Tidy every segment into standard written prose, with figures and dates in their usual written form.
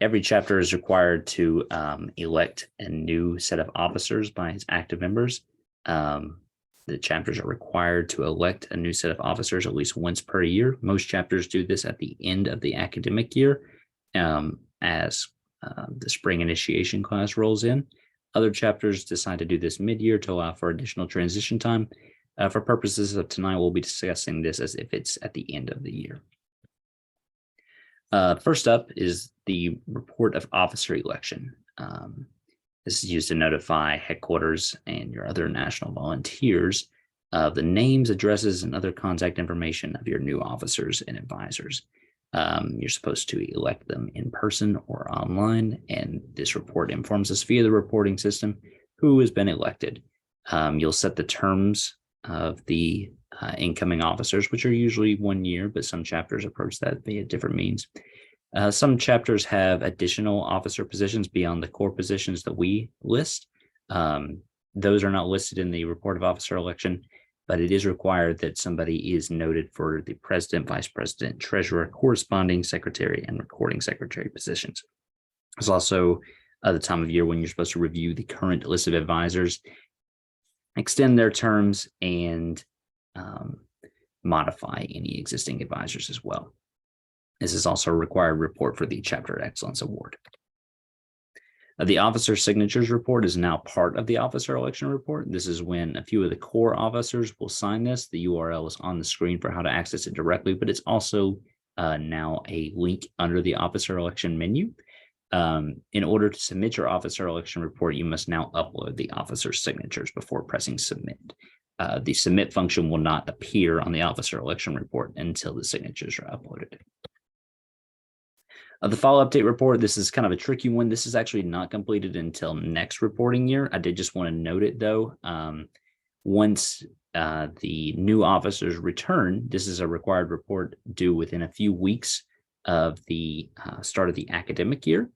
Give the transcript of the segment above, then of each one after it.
every chapter is required to elect a new set of officers by its active members. The chapters are required to elect a new set of officers at least once per year. Most chapters do this at the end of the academic year as the spring initiation class rolls in. Other chapters decide to do this mid-year to allow for additional transition time. For purposes of tonight, we'll be discussing this as if it's at the end of the year. First up is the report of officer election. This is used to notify headquarters and your other national volunteers of the names, addresses, and other contact information of your new officers and advisors. You're supposed to elect them in person or online, and this report informs us via the reporting system who has been elected. You'll set the terms of the incoming officers, which are usually 1 year, but some chapters approach that via different means. Some chapters have additional officer positions beyond the core positions that we list. Those are not listed in the report of officer election, but it is required that somebody is noted for the president, vice president, treasurer, corresponding secretary, and recording secretary positions. There's also the time of year when you're supposed to review the current list of advisors, extend their terms, and modify any existing advisors as well. This is also a required report for the Chapter Excellence Award. The officer signatures report is now part of the officer election report. This is when a few of the core officers will sign this. The URL is on the screen for how to access it directly, but it's also now a link under the officer election menu. In order to submit your officer election report, you must now upload the officer signatures before pressing submit. The submit function will not appear on the officer election report until the signatures are uploaded. The fall update report, this is kind of a tricky one. This is actually not completed until next reporting year. I did just want to note it though. Once the new officers return, this is a required report due within a few weeks of the start of the academic year.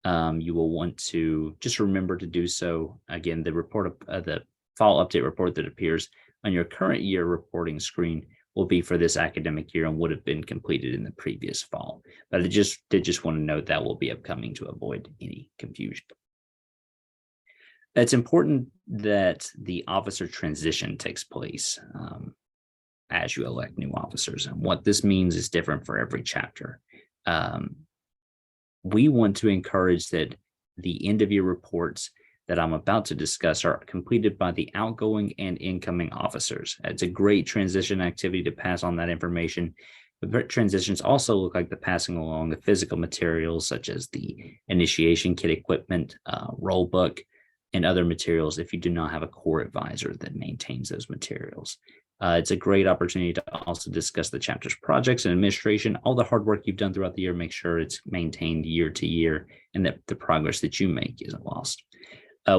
You will want to just remember to do so. Again, the report of the fall update report that appears on your current year reporting screen will be for this academic year and would have been completed in the previous fall. But I did just want to note that will be upcoming to avoid any confusion. It's important that the officer transition takes place as you elect new officers. And what this means is different for every chapter. We want to encourage that the end of year reports that I'm about to discuss are completed by the outgoing and incoming officers. It's a great transition activity to pass on that information. But transitions also look like the passing along the physical materials such as the initiation kit equipment, roll book, and other materials if you do not have a core advisor that maintains those materials. It's a great opportunity to also discuss the chapter's projects and administration, all the hard work you've done throughout the year, make sure it's maintained year to year and that the progress that you make isn't lost.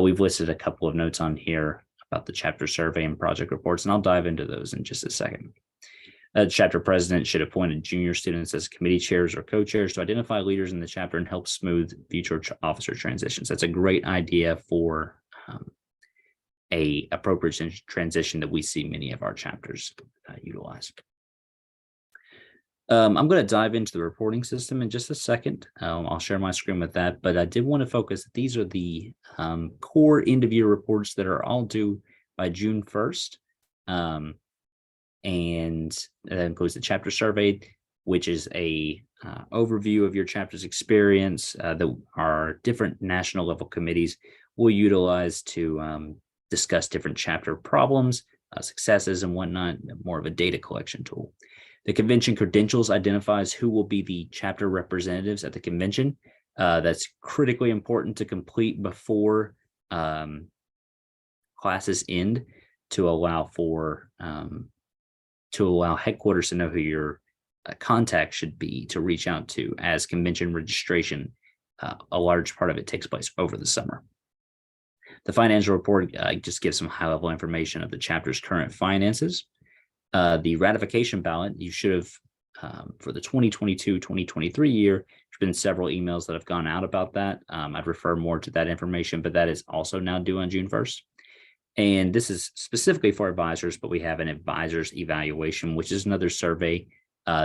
We've listed a couple of notes on here about the chapter survey and project reports, and I'll dive into those in just a second. Chapter president should appoint junior students as committee chairs or co-chairs to identify leaders in the chapter and help smooth future officer transitions. That's a great idea for a appropriate transition that we see many of our chapters utilize. I'm going to dive into the reporting system in just a second. I'll share my screen with that, but I did want to focus that these are the core end-of-year reports that are all due by June 1st. And that includes the chapter survey, which is a overview of your chapter's experience that our different national level committees will utilize to discuss different chapter problems, successes, and whatnot, more of a data collection tool. The convention credentials identifies who will be the chapter representatives at the convention. That's critically important to complete before classes end to allow for headquarters to know who your contact should be to reach out to, as convention registration, a large part of it takes place over the summer. The financial report just gives some high-level information of the chapter's current finances. The ratification ballot, you should have, for the 2022-2023 year, there's been several emails that have gone out about that. I'd refer more to that information, but that is also now due on June 1st. And this is specifically for advisors, but we have an advisor's evaluation, which is another survey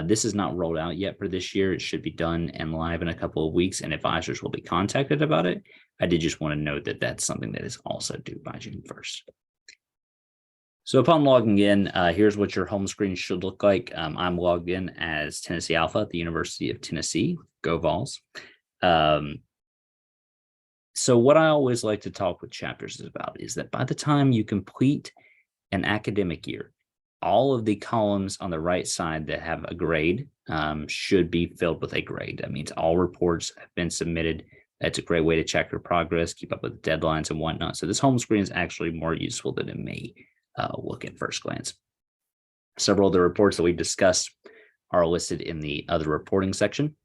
This is not rolled out yet for this year. It should be done and live in a couple of weeks, and advisors will be contacted about it. I did just want to note that that's something that is also due by June 1st. So upon logging in, here's what your home screen should look like. I'm logged in as Tennessee Alpha at the University of Tennessee. Go Vols. So what I always like to talk with chapters about is that by the time you complete an academic year, all of the columns on the right side that have a grade should be filled with a grade. That means all reports have been submitted. That's a great way to check your progress, keep up with deadlines and whatnot. So this home screen is actually more useful than it may look at first glance. Several of the reports that we've discussed are listed in the other reporting section.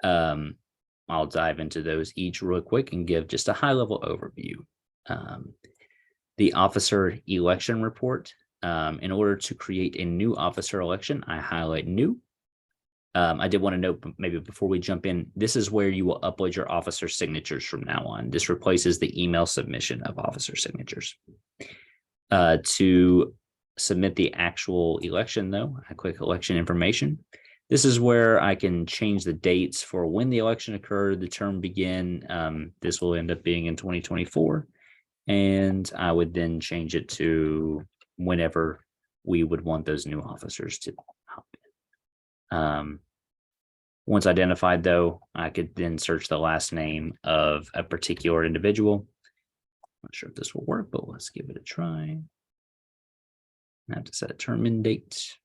I'll dive into those each real quick and give just a high-level overview. The officer election report. In order to create a new officer election, I highlight new. I did want to note, maybe before we jump in, this is where you will upload your officer signatures from now on. This replaces the email submission of officer signatures. To submit the actual election, though, I click election information. This is where I can change the dates for when the election occurred, the term begin. This will end up being in 2024. And I would then change it to whenever we would want those new officers to hop in. Once identified, though, I could then search the last name of a particular individual. Not sure if this will work, but let's give it a try. I have to set a term and date.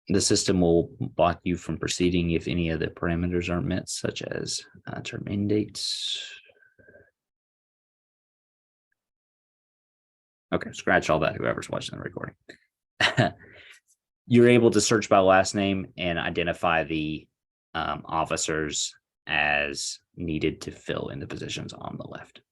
The system will block you from proceeding if any of the parameters aren't met, such as term end dates. Okay, scratch all that, whoever's watching the recording. You're able to search by last name and identify the officers as needed to fill in the positions on the left.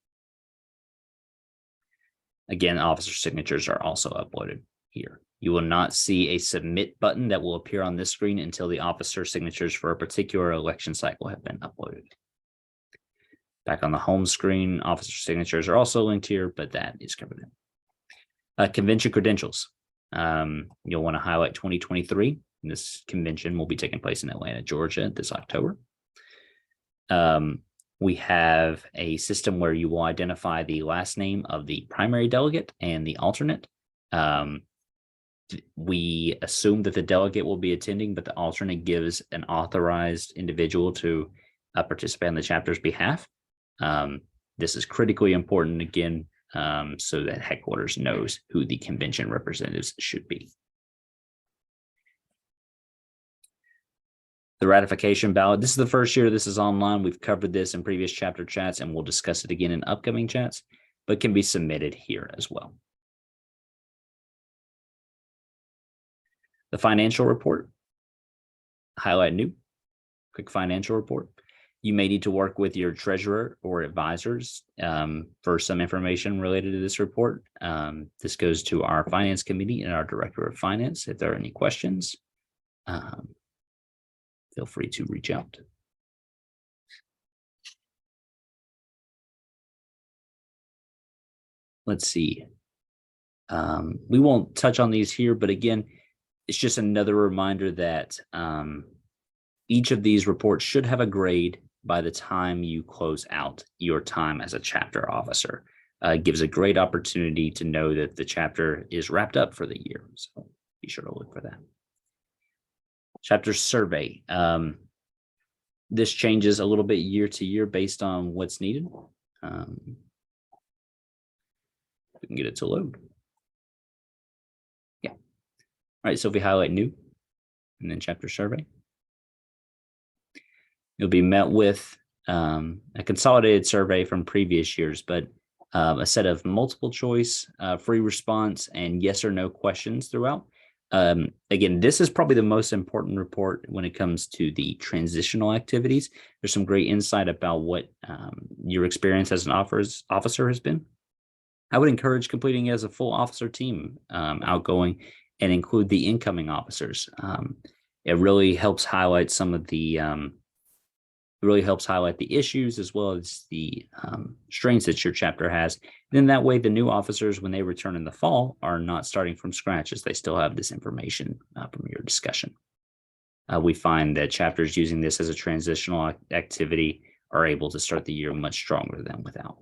Again, officer signatures are also uploaded here. You will not see a submit button that will appear on this screen until the officer signatures for a particular election cycle have been uploaded. Back on the home screen, officer signatures are also linked here, but that is covered in. Convention credentials. You'll want to highlight 2023. This convention will be taking place in Atlanta, Georgia this October. We have a system where you will identify the last name of the primary delegate and the alternate. We assume that the delegate will be attending, but the alternate gives an authorized individual to participate on the chapter's behalf. This is critically important, again, so that headquarters knows who the convention representatives should be. The ratification ballot. This is the first year this is online. We've covered this in previous chapter chats, and we'll discuss it again in upcoming chats, but can be submitted here as well. The financial report. Highlight new. Quick financial report. You may need to work with your treasurer or advisors for some information related to this report. This goes to our finance committee and our director of finance. If there are any questions, feel free to reach out. Let's see. We won't touch on these here, but again, it's just another reminder that each of these reports should have a grade by the time you close out your time as a chapter officer. It gives a great opportunity to know that the chapter is wrapped up for the year. So be sure to look for that. Chapter survey. This changes a little bit year to year based on what's needed. We can get it to load. Yeah. All right, so if we highlight new and then chapter survey, you'll be met with a consolidated survey from previous years, but a set of multiple choice, free response, and yes or no questions throughout. Again, this is probably the most important report when it comes to the transitional activities. There's some great insight about what your experience as an officer has been. I would encourage completing as a full officer team, outgoing, and include the incoming officers. It really helps highlight some of the It really helps highlight the issues as well as the strengths that your chapter has. Then that way, the new officers, when they return in the fall, are not starting from scratch as they still have this information from your discussion. We find that chapters using this as a transitional activity are able to start the year much stronger than without.